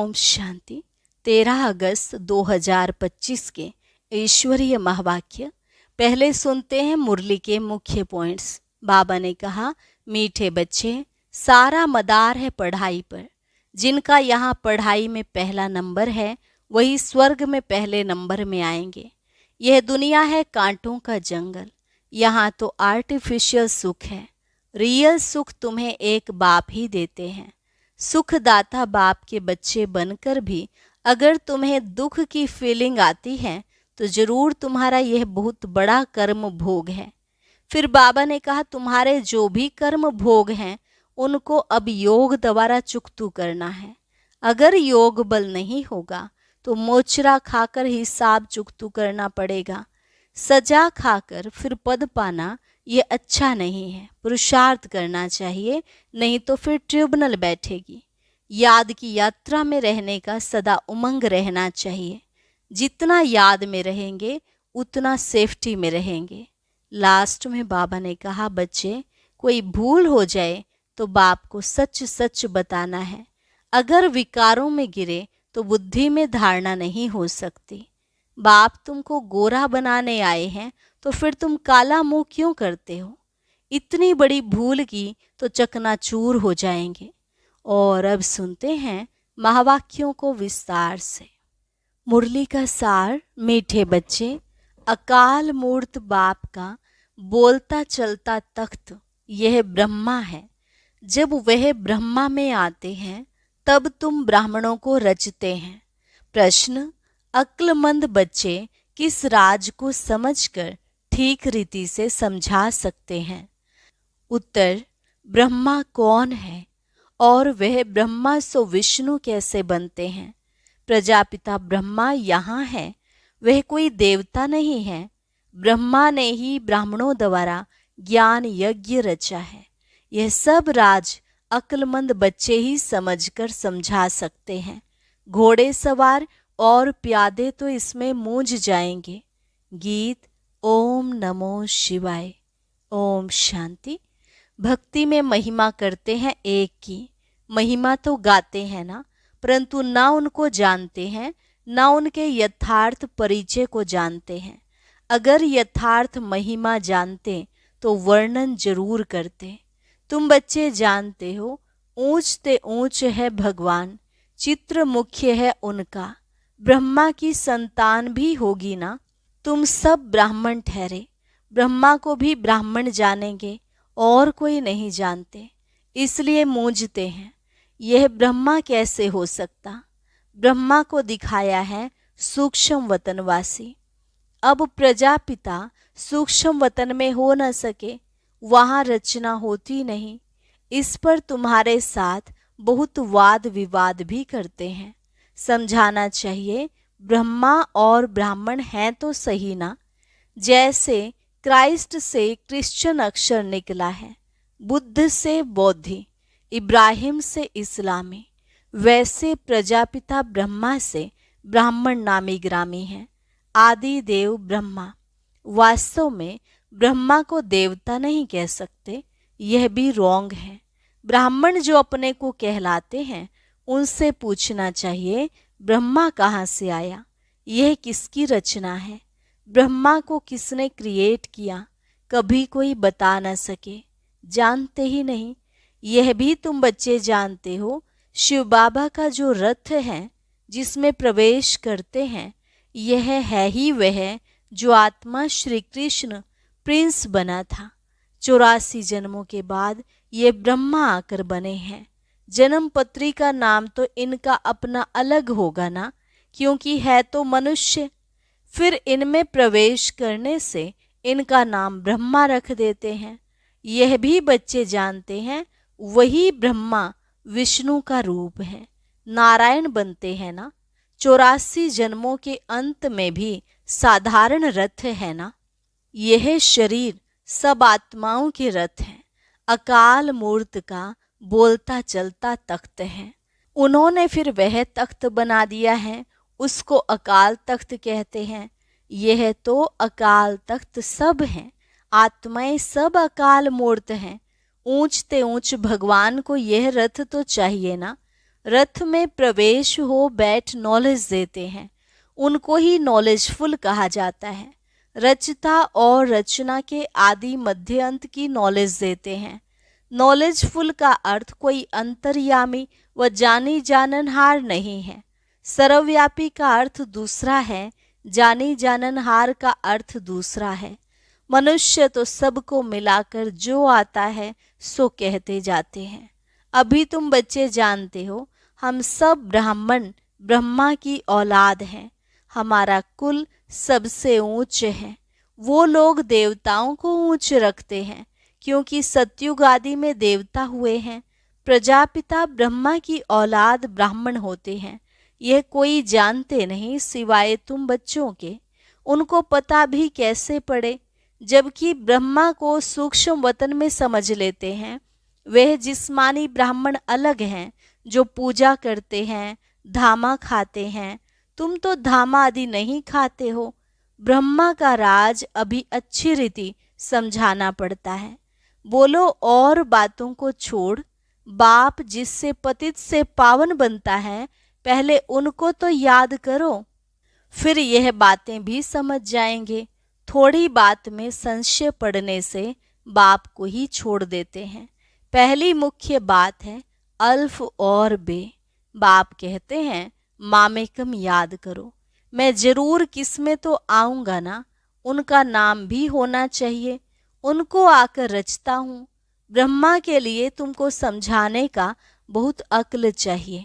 ओम शांति। 13 अगस्त 2025 के ईश्वरीय महावाक्य। पहले सुनते हैं मुरली के मुख्य पॉइंट्स। बाबा ने कहा, मीठे बच्चे, सारा मदार है पढ़ाई पर। जिनका यहाँ पढ़ाई में पहला नंबर है वही स्वर्ग में पहले नंबर में आएंगे। यह दुनिया है कांटों का जंगल। यहाँ तो आर्टिफिशियल सुख है, रियल सुख तुम्हें एक बाप ही देते हैं। सुखदाता बाप के बच्चे बनकर भी अगर तुम्हें दुख की फीलिंग आती है तो जरूर तुम्हारा यह बहुत बड़ा कर्म भोग है। फिर बाबा ने कहा, तुम्हारे जो भी कर्म भोग हैं उनको अब योग द्वारा चुकतू करना है। अगर योग बल नहीं होगा तो मोचरा खाकर हिसाब चुकतू करना पड़ेगा। सजा खाकर फिर पद पाना ये अच्छा नहीं है। पुरुषार्थ करना चाहिए, नहीं तो फिर ट्रिब्यूनल बैठेगी। याद की यात्रा में रहने का सदा उमंग रहना चाहिए। जितना याद में रहेंगे उतना सेफ्टी में रहेंगे। लास्ट में बाबा ने कहा, बच्चे, कोई भूल हो जाए तो बाप को सच सच बताना है। अगर विकारों में गिरे तो बुद्धि में धारणा नहीं हो सकती। बाप तुमको गोरा बनाने आए हैं तो फिर तुम काला मुंह क्यों करते हो? इतनी बड़ी भूल की तो चकनाचूर हो जाएंगे। और अब सुनते हैं महावाक्यों को विस्तार से। मुरली का सार। मीठे बच्चे, अकाल मूर्त बाप का बोलता चलता तख्त यह ब्रह्मा है। जब वह ब्रह्मा में आते हैं तब तुम ब्राह्मणों को रचते हैं। प्रश्न, अक्लमंद बच्चे किस राज को समझकर ठीक रीति से समझा सकते हैं? उत्तर, ब्रह्मा कौन है और वह ब्रह्मा सो विष्णु कैसे बनते हैं? प्रजापिता ब्रह्मा यहाँ है, वह कोई देवता नहीं है। ब्रह्मा ने ही ब्राह्मणों द्वारा ज्ञान यज्ञ रचा है। यह सब राज अक्लमंद बच्चे ही समझकर समझा सकते हैं। घोड़े सवार और प्यादे तो इसमें मूंझ जाएंगे। गीत। ओम नमो शिवाय। ओम शांति। भक्ति में महिमा करते हैं एक की। महिमा तो गाते हैं ना, परंतु ना उनको जानते हैं, ना उनके यथार्थ परिचय को जानते हैं। अगर यथार्थ महिमा जानते तो वर्णन जरूर करते। तुम बच्चे जानते हो, ऊंच ते ऊंच है भगवान, चित्र मुख्य है उनका। ब्रह्मा की संतान भी होगी ना। तुम सब ब्राह्मण ठहरे। ब्रह्मा को भी ब्राह्मण जानेंगे और कोई नहीं जानते, इसलिए मूंझते हैं। यह ब्रह्मा कैसे हो सकता? ब्रह्मा को दिखाया है सूक्ष्म वतनवासी। अब प्रजापिता सूक्ष्म वतन में हो न सके, वहाँ रचना होती नहीं। इस पर तुम्हारे साथ बहुत वाद विवाद भी करते हैं। समझाना चाहिए, ब्रह्मा और ब्राह्मण हैं तो सही ना। जैसे क्राइस्ट से क्रिश्चियन अक्षर निकला है, बुद्ध से बौद्धि, इब्राहिम से इस्लामी, वैसे प्रजापिता ब्रह्मा से ब्राह्मण नामी ग्रामी हैं। आदि देव ब्रह्मा। वास्तव में ब्रह्मा को देवता नहीं कह सकते, यह भी रॉन्ग है। ब्राह्मण जो अपने को कहलाते हैं उनसे पूछना चाहिए, ब्रह्मा कहाँ से आया? यह किसकी रचना है? ब्रह्मा को किसने क्रिएट किया? कभी कोई बता न सके, जानते ही नहीं। यह भी तुम बच्चे जानते हो, शिव बाबा का जो रथ है जिसमें प्रवेश करते हैं, यह है ही वह जो आत्मा श्री कृष्ण प्रिंस बना था। 84 जन्मों के बाद ये ब्रह्मा आकर बने हैं। जन्म पत्री का नाम तो इनका अपना अलग होगा ना, क्योंकि है तो मनुष्य। फिर इनमें प्रवेश करने से इनका नाम ब्रह्मा रख देते हैं। यह भी बच्चे जानते हैं, वही ब्रह्मा विष्णु का रूप है। नारायण बनते हैं ना। 84 जन्मों के अंत में भी साधारण रथ है ना। यह शरीर सब आत्माओं के रथ हैं। अकाल मूर्त का बोलता चलता तख्त है। उन्होंने फिर वह तख्त बना दिया है, उसको अकाल तख्त कहते हैं। यह तो अकाल तख्त सब हैं। आत्माएं सब अकाल मूर्त हैं। ऊंचते ऊंच भगवान को यह रथ तो चाहिए ना। रथ में प्रवेश हो बैठ नॉलेज देते हैं, उनको ही नॉलेजफुल कहा जाता है। रचता और रचना के आदि मध्य अंत की नॉलेज देते हैं। नॉलेजफुल का अर्थ कोई अंतर्यामी व जानी जाननहार नहीं है। सर्वव्यापी का अर्थ दूसरा है, जानी जाननहार का अर्थ दूसरा है। मनुष्य तो सबको मिलाकर जो आता है सो कहते जाते हैं। अभी तुम बच्चे जानते हो, हम सब ब्राह्मण ब्रह्मा की औलाद हैं। हमारा कुल सबसे ऊंच है। वो लोग देवताओं को ऊंच रखते हैं, क्योंकि सतयुग आदि में देवता हुए हैं। प्रजापिता ब्रह्मा की औलाद ब्राह्मण होते हैं। यह कोई जानते नहीं सिवाय तुम बच्चों के। उनको पता भी कैसे पड़े, जबकि ब्रह्मा को सूक्ष्म वतन में समझ लेते हैं। वह जिस्मानी ब्राह्मण अलग हैं, जो पूजा करते हैं, धामा खाते हैं। तुम तो धामा आदि नहीं खाते हो। ब्रह्मा का राज अभी अच्छी रीति समझाना पड़ता है। बोलो और बातों को छोड़। बाप जिससे पतित से पावन बनता है, पहले उनको तो याद करो, फिर यह बातें भी समझ जाएंगे। थोड़ी बात में संशय पड़ने से बाप को ही छोड़ देते हैं। पहली मुख्य बात है अल्फ और बे। बाप कहते हैं मामेकम याद करो। मैं जरूर किसमें तो आऊंगा ना, उनका नाम भी होना चाहिए। उनको आकर रचता हूँ। ब्रह्मा के लिए तुमको समझाने का बहुत अक्ल चाहिए।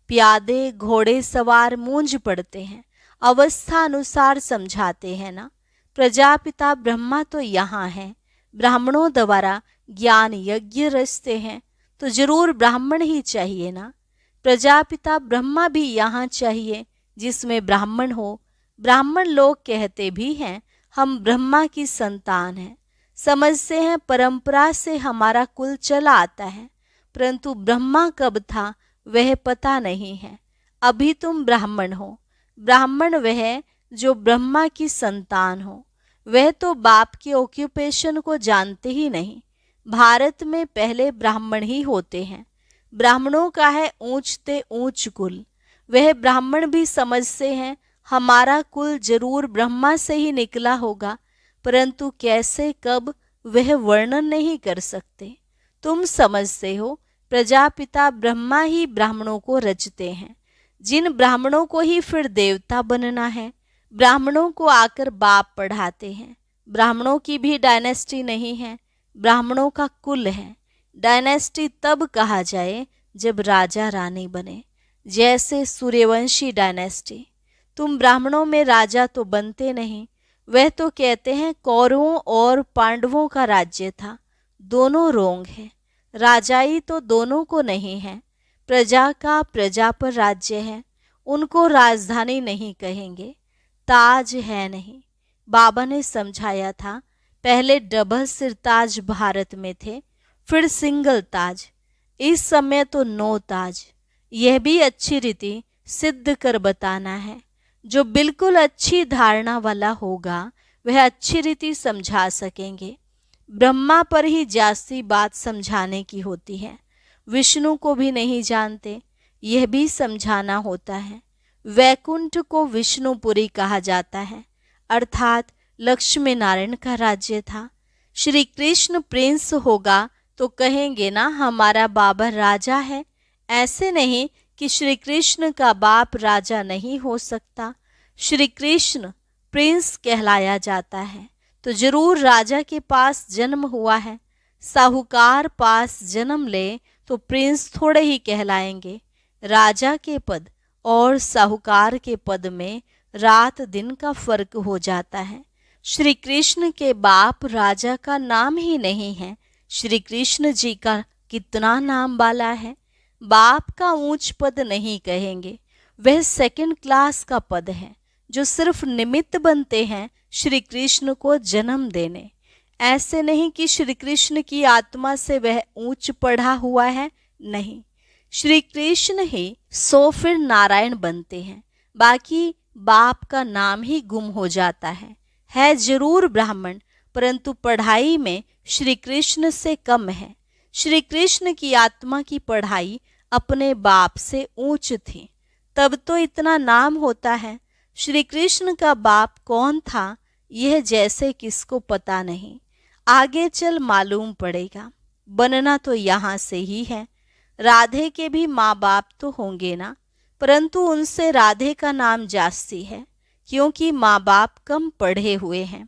प्यादे घोड़े सवार मूंझ पड़ते हैं, अवस्था अनुसार समझाते हैं ना। प्रजापिता ब्रह्मा तो यहाँ है, ब्राह्मणों द्वारा ज्ञान यज्ञ रचते हैं, तो जरूर ब्राह्मण ही चाहिए ना। प्रजापिता ब्रह्मा भी यहाँ चाहिए, जिसमें ब्राह्मण हो। ब्राह्मण लोग कहते भी हैं हम ब्रह्मा की संतान हैं। समझते हैं परंपरा से हमारा कुल चला आता है, परंतु ब्रह्मा कब था वह पता नहीं है। अभी तुम ब्राह्मण हो। ब्राह्मण वह जो ब्रह्मा की संतान हो। वह तो बाप के ऑक्यूपेशन को जानते ही नहीं। भारत में पहले ब्राह्मण ही होते हैं। ब्राह्मणों का है ऊंचते ऊंच कुल। वह ब्राह्मण भी समझते हैं हमारा कुल जरूर ब्रह्मा से ही निकला होगा, परंतु कैसे कब वह वर्णन नहीं कर सकते। तुम समझते हो प्रजापिता ब्रह्मा ही ब्राह्मणों को रचते हैं, जिन ब्राह्मणों को ही फिर देवता बनना है। ब्राह्मणों को आकर बाप पढ़ाते हैं। ब्राह्मणों की भी डायनेस्टी नहीं है, ब्राह्मणों का कुल है। डायनेस्टी तब कहा जाए जब राजा रानी बने, जैसे सूर्यवंशी डायनेस्टी। तुम ब्राह्मणों में राजा तो बनते नहीं। वह तो कहते हैं कौरवों और पांडवों का राज्य था। दोनों रोंग है। राजाई तो दोनों को नहीं है। प्रजा का प्रजा पर राज्य है, उनको राजधानी नहीं कहेंगे। ताज है नहीं। बाबा ने समझाया था, पहले डबल सिरताज भारत में थे, फिर सिंगल ताज, इस समय तो 9 ताज। यह भी अच्छी रीति सिद्ध कर बताना है। जो बिल्कुल अच्छी धारणा वाला होगा वह अच्छी रीति समझा सकेंगे। ब्रह्मा पर ही जास्ती बात समझाने की होती है। विष्णु को भी नहीं जानते, यह भी समझाना होता है। वैकुंठ को विष्णुपुरी कहा जाता है, अर्थात लक्ष्मी नारायण का राज्य था। श्री कृष्ण प्रिंस होगा तो कहेंगे ना हमारा बाबा राजा है। ऐसे नहीं कि श्री कृष्ण का बाप राजा नहीं हो सकता। श्री कृष्ण प्रिंस कहलाया जाता है तो जरूर राजा के पास जन्म हुआ है। साहूकार पास जन्म ले तो प्रिंस थोड़े ही कहलाएंगे। राजा के पद और साहूकार के पद में रात दिन का फर्क हो जाता है। श्री कृष्ण के बाप राजा का नाम ही नहीं है। श्री कृष्ण जी का कितना नाम वाला है। बाप का ऊंच पद नहीं कहेंगे, वह सेकंड क्लास का पद है, जो सिर्फ निमित्त बनते हैं श्री कृष्ण को जन्म देने। ऐसे नहीं कि श्री कृष्ण की आत्मा से वह ऊंच पढ़ा हुआ है, नहीं। श्री कृष्ण ही सो फिर नारायण बनते हैं, बाकी बाप का नाम ही गुम हो जाता है जरूर ब्राह्मण, परंतु पढ़ाई में श्री कृष्ण से कम है। श्री कृष्ण की आत्मा की पढ़ाई अपने बाप से ऊंच थी, तब तो इतना नाम होता है। श्री कृष्ण का बाप कौन था यह जैसे किसको पता नहीं, आगे चल मालूम पड़ेगा। बनना तो यहाँ से ही है। राधे के भी माँ बाप तो होंगे ना, परंतु उनसे राधे का नाम जास्ती है, क्योंकि माँ बाप कम पढ़े हुए हैं।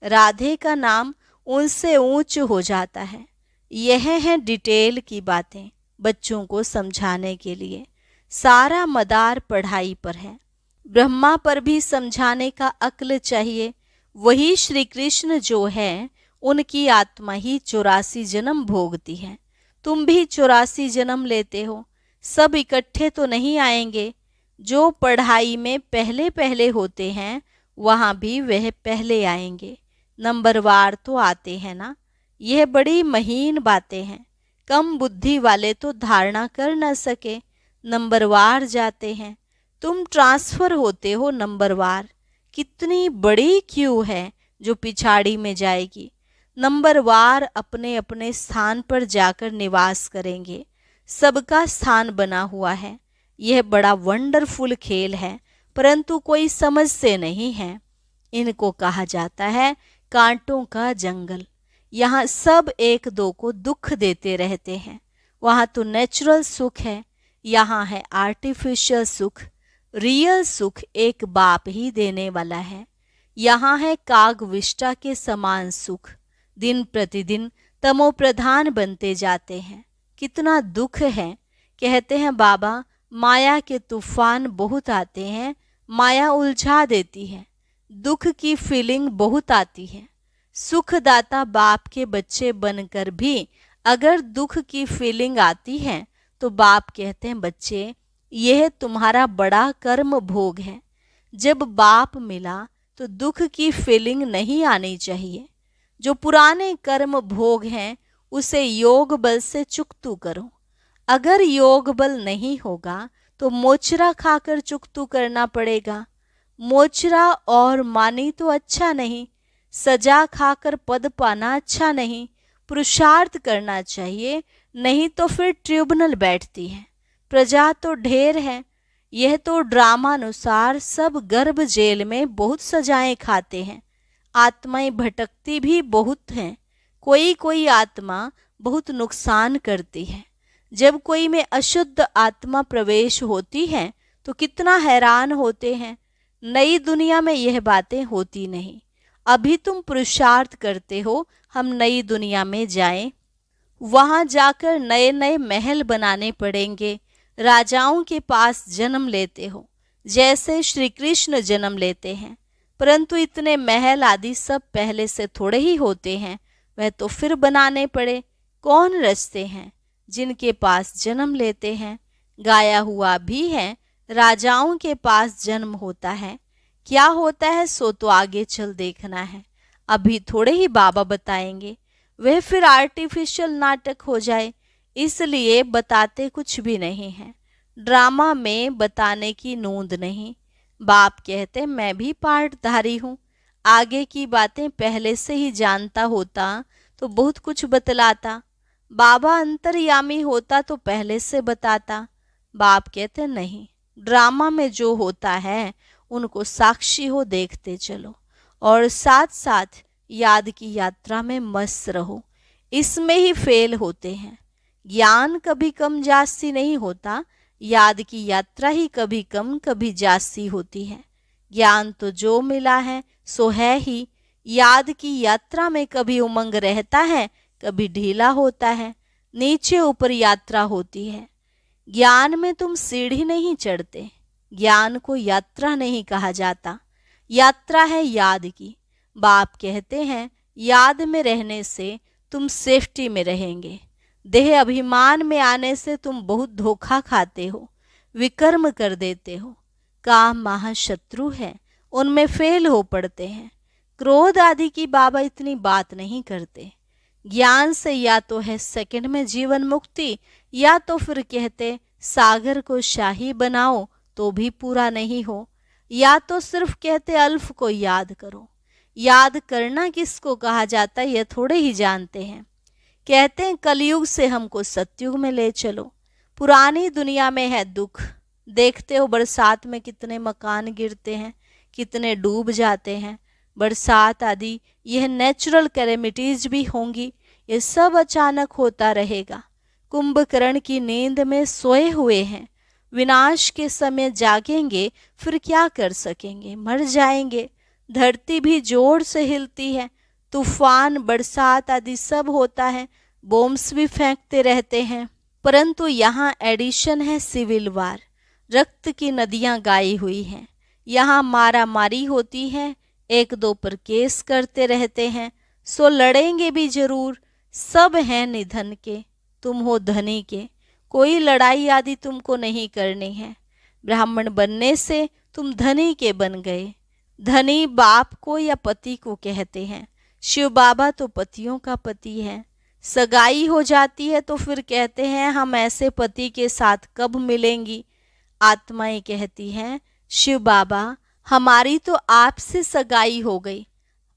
राधे का नाम उनसे ऊंच हो जाता है। यह है डिटेल की बातें बच्चों को समझाने के लिए। सारा मदार पढ़ाई पर है। ब्रह्मा पर भी समझाने का अक्ल चाहिए। वही श्री कृष्ण जो है, उनकी आत्मा ही 84 जन्म भोगती है। तुम भी 84 जन्म लेते हो। सब इकट्ठे तो नहीं आएंगे। जो पढ़ाई में पहले पहले होते हैं वहाँ भी वह पहले आएंगे। नंबरवार तो आते हैं ना। यह बड़ी महीन बातें हैं। कम बुद्धि वाले तो धारणा कर न सके, नंबरवार जाते हैं। तुम ट्रांसफर होते हो नंबरवार। कितनी बड़ी क्यू है जो पिछाड़ी में जाएगी। नंबरवार अपने अपने स्थान पर जाकर निवास करेंगे। सबका स्थान बना हुआ है। यह बड़ा वंडरफुल खेल है, परंतु कोई समझते नहीं है। इनको कहा जाता है कांटों का जंगल। यहाँ सब एक दो को दुख देते रहते हैं। वहाँ तो नेचुरल सुख है, यहाँ है आर्टिफिशियल सुख। रियल सुख एक बाप ही देने वाला है। यहाँ है कागविष्टा के समान सुख। दिन प्रतिदिन तमोप्रधान बनते जाते हैं। कितना दुख है। कहते हैं बाबा माया के तूफान बहुत आते हैं, माया उलझा देती है। दुख की फीलिंग बहुत आती है। सुखदाता बाप के बच्चे बनकर भी अगर दुख की फीलिंग आती है तो बाप कहते हैं बच्चे यह तुम्हारा बड़ा कर्म भोग है। जब बाप मिला तो दुख की फीलिंग नहीं आनी चाहिए। जो पुराने कर्म भोग हैं उसे योग बल से चुकतू करो। अगर योग बल नहीं होगा तो मोचरा खाकर चुकतू करना पड़ेगा। मोचरा और मानी तो अच्छा नहीं, सजा खाकर पद पाना अच्छा नहीं। पुरुषार्थ करना चाहिए, नहीं तो फिर ट्रिब्यूनल बैठती है। प्रजा तो ढेर है। यह तो ड्रामानुसार सब गर्भ जेल में बहुत सजाएं खाते हैं। आत्माएं भटकती भी बहुत हैं। कोई कोई आत्मा बहुत नुकसान करती है। जब कोई में अशुद्ध आत्मा प्रवेश होती है तो कितना हैरान होते हैं। नई दुनिया में यह बातें होती नहीं। अभी तुम पुरुषार्थ करते हो हम नई दुनिया में जाएं। वहां जाकर नए नए महल बनाने पड़ेंगे। राजाओं के पास जन्म लेते हो जैसे श्री कृष्ण जन्म लेते हैं, परंतु इतने महल आदि सब पहले से थोड़े ही होते हैं। वह तो फिर बनाने पड़े। कौन रचते हैं? जिनके पास जन्म लेते हैं। गाया हुआ भी है राजाओं के पास जन्म होता है। क्या होता है सो तो आगे चल देखना है। अभी थोड़े ही बाबा बताएंगे। वह फिर आर्टिफिशियल नाटक हो जाए, इसलिए बताते कुछ भी नहीं है। ड्रामा में बताने की नोंद नहीं। बाप कहते मैं भी पार्टधारी हूँ। आगे की बातें पहले से ही जानता होता तो बहुत कुछ बतलाता। बाबा अंतर्यामी होता तो पहले से बताता। बाप कहते नहीं, ड्रामा में जो होता है उनको साक्षी हो देखते चलो और साथ साथ याद की यात्रा में मस्त रहो। इसमें ही फेल होते हैं। ज्ञान कभी कम जास्ती नहीं होता, याद की यात्रा ही कभी कम कभी जास्ती होती है। ज्ञान तो जो मिला है सो है ही। याद की यात्रा में कभी उमंग रहता है, कभी ढीला होता है, नीचे ऊपर यात्रा होती है। ज्ञान में तुम सीढ़ी नहीं चढ़ते। ज्ञान को यात्रा नहीं कहा जाता, यात्रा है याद की। बाप कहते हैं याद में रहने से तुम सेफ्टी में रहेंगे। देह अभिमान में आने से तुम बहुत धोखा खाते हो, विकर्म कर देते हो। काम महाशत्रु है, उनमें फेल हो पड़ते हैं। क्रोध आदि की बाबा इतनी बात नहीं करते। ज्ञान से या तो है सेकंड में जीवन मुक्ति, या तो फिर कहते सागर को शाही बनाओ तो भी पूरा नहीं हो, या तो सिर्फ कहते अल्फ को याद करो। याद करना किसको कहा जाता है यह थोड़े ही जानते हैं। कहते हैं कलयुग से हमको सतयुग में ले चलो। पुरानी दुनिया में है दुख। देखते हो बरसात में कितने मकान गिरते हैं, कितने डूब जाते हैं। बरसात आदि यह नेचुरल कैलेमिटीज भी होंगी, ये सब अचानक होता रहेगा। कुंभकर्ण की नींद में सोए हुए हैं, विनाश के समय जागेंगे, फिर क्या कर सकेंगे, मर जाएंगे। धरती भी जोर से हिलती है, तूफान बरसात आदि सब होता है, बॉम्ब्स भी फेंकते रहते हैं। परंतु यहाँ एडिशन है सिविल वार, रक्त की नदियाँ गाई हुई हैं। यहाँ मारा मारी होती है, एक दो पर केस करते रहते हैं, सो लड़ेंगे भी जरूर। सब हैं निधन के, तुम हो धनी के, कोई लड़ाई आदि तुमको नहीं करनी है। ब्राह्मण बनने से तुम धनी के बन गए। धनी बाप को या पति को कहते हैं, शिव बाबा तो पतियों का पति है। सगाई हो जाती है तो फिर कहते हैं हम ऐसे पति के साथ कब मिलेंगी। आत्माएं कहती हैं, शिव बाबा हमारी तो आपसे सगाई हो गई,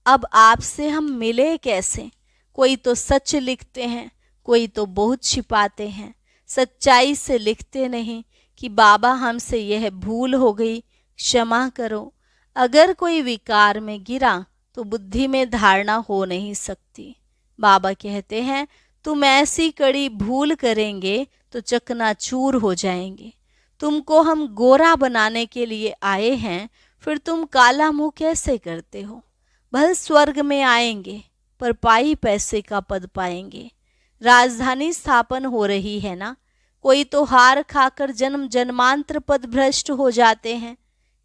अब आपसे हम मिले कैसे। कोई तो सच लिखते हैं, कोई तो बहुत छिपाते हैं, सच्चाई से लिखते नहीं कि बाबा हमसे यह भूल हो गई, क्षमा करो। अगर कोई विकार में गिरा तो बुद्धि में धारणा हो नहीं सकती। बाबा कहते हैं तुम ऐसी कड़ी भूल करेंगे तो चकनाचूर हो जाएंगे। तुमको हम गोरा बनाने के लिए आए हैं, फिर तुम काला मुंह कैसे करते हो। भल स्वर्ग में आएंगे पर पाई पैसे का पद पाएंगे। राजधानी स्थापन हो रही है ना, कोई तो हार खाकर जन्म जन्मांतर पद भ्रष्ट हो जाते हैं।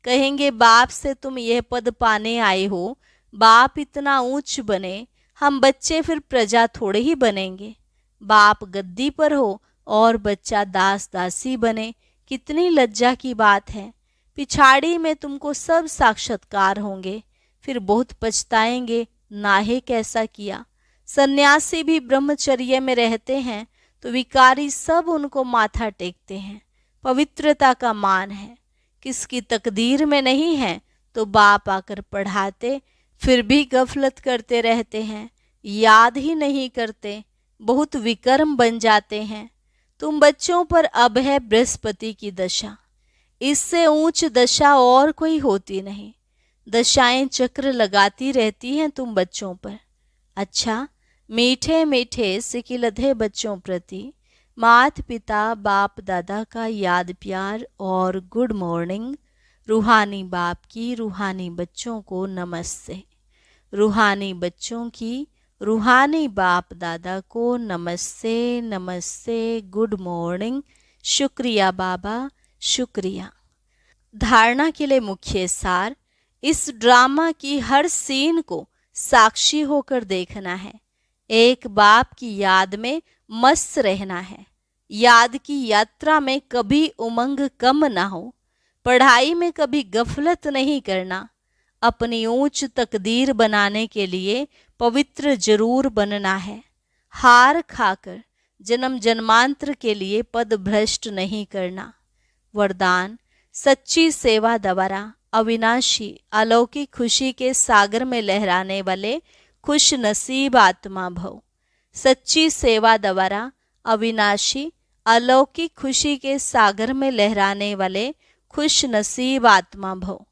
कहेंगे बाप से तुम यह पद पाने आए हो, बाप इतना ऊंच बने, हम बच्चे फिर प्रजा थोड़े ही बनेंगे। बाप गद्दी पर हो और बच्चा दास दासी बने, कितनी लज्जा की बात है। पिछाड़ी में तुमको सब साक्षात्कार होंगे, फिर बहुत पछताएंगे नाहे कैसा किया। सन्यासी भी ब्रह्मचर्य में रहते हैं तो विकारी सब उनको माथा टेकते हैं। पवित्रता का मान है, किसकी तकदीर में नहीं है तो बाप आकर पढ़ाते, फिर भी गफलत करते रहते हैं, याद ही नहीं करते, बहुत विकर्म बन जाते हैं। तुम बच्चों पर अब है बृहस्पति की दशा, इससे ऊंच दशा और कोई होती नहीं। दशाएं चक्र लगाती रहती हैं तुम बच्चों पर। अच्छा, मीठे मीठे सिकिलधे बच्चों प्रति मात पिता बाप दादा का याद प्यार और गुड मॉर्निंग। रूहानी बाप की रूहानी बच्चों को नमस्ते। रूहानी बच्चों की रूहानी बाप दादा को नमस्ते नमस्ते, गुड मॉर्निंग। शुक्रिया बाबा, शुक्रिया। धारणा के लिए मुख्य सार, इस ड्रामा की हर सीन को साक्षी होकर देखना है। एक बाप की याद में मस्त रहना है। याद की यात्रा में कभी उमंग कम ना हो। पढ़ाई में कभी गफलत नहीं करना। अपनी ऊंच तकदीर बनाने के लिए पवित्र जरूर बनना है। हार खाकर जन्म जन्मांतर के लिए पद भ्रष्ट नहीं करना। वरदान, सच्ची सेवा द्वारा अविनाशी अलौकिक खुशी के सागर में लहराने वाले खुश नसीब आत्मा भव। सच्ची सेवा द्वारा अविनाशी अलौकिक खुशी के सागर में लहराने वाले खुश नसीब आत्मा भव।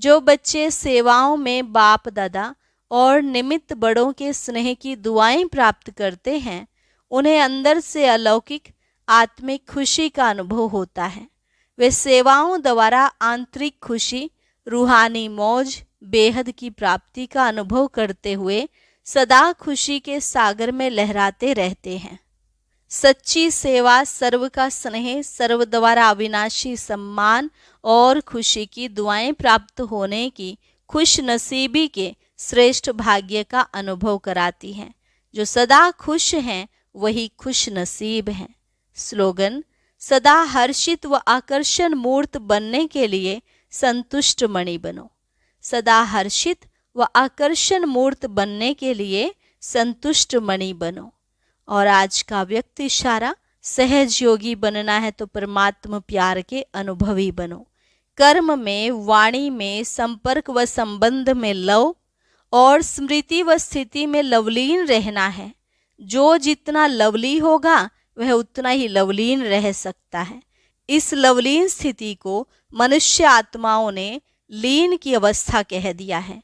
जो बच्चे सेवाओं में बाप दादा और निमित्त बड़ों के स्नेह की दुआएं प्राप्त करते हैं, उन्हें अंदर से अलौकिक आत्मिक खुशी का अनुभव होता है। वे सेवाओं द्वारा आंतरिक खुशी, रूहानी मौज, बेहद की प्राप्ति का अनुभव करते हुए सदा खुशी के सागर में लहराते रहते हैं। सच्ची सेवा सर्व का स्नेह, सर्व द्वारा अविनाशी सम्मान और खुशी की दुआएं प्राप्त होने की खुश नसीबी के श्रेष्ठ भाग्य का अनुभव कराती हैं। जो सदा खुश हैं वही खुश नसीब हैं। स्लोगन, सदा हर्षित व आकर्षण मूर्त बनने के लिए संतुष्ट मणि बनो। सदा हर्षित व आकर्षण मूर्त बनने के लिए संतुष्ट मणि बनो। और आज का व्यक्ति इशारा, सहज योगी बनना है तो परमात्मा प्यार के अनुभवी बनो। कर्म में, वाणी में, संपर्क व संबंध में लव और स्मृति व स्थिति में लवलीन रहना है। जो जितना लवली होगा वह उतना ही लवलीन रह सकता है। इस लवलीन स्थिति को मनुष्य आत्माओं ने लीन की अवस्था कह दिया है।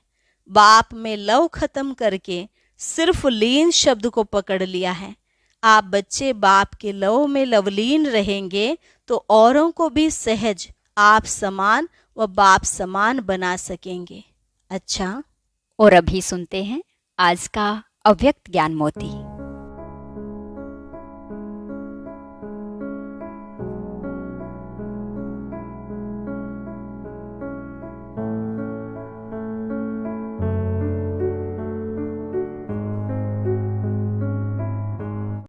बाप में लव खत्म करके सिर्फ लीन शब्द को पकड़ लिया है। आप बच्चे बाप के लव में लवलीन रहेंगे तो औरों को भी सहज आप समान व बाप समान बना सकेंगे। अच्छा, और अभी सुनते हैं आज का अव्यक्त ज्ञान मोती।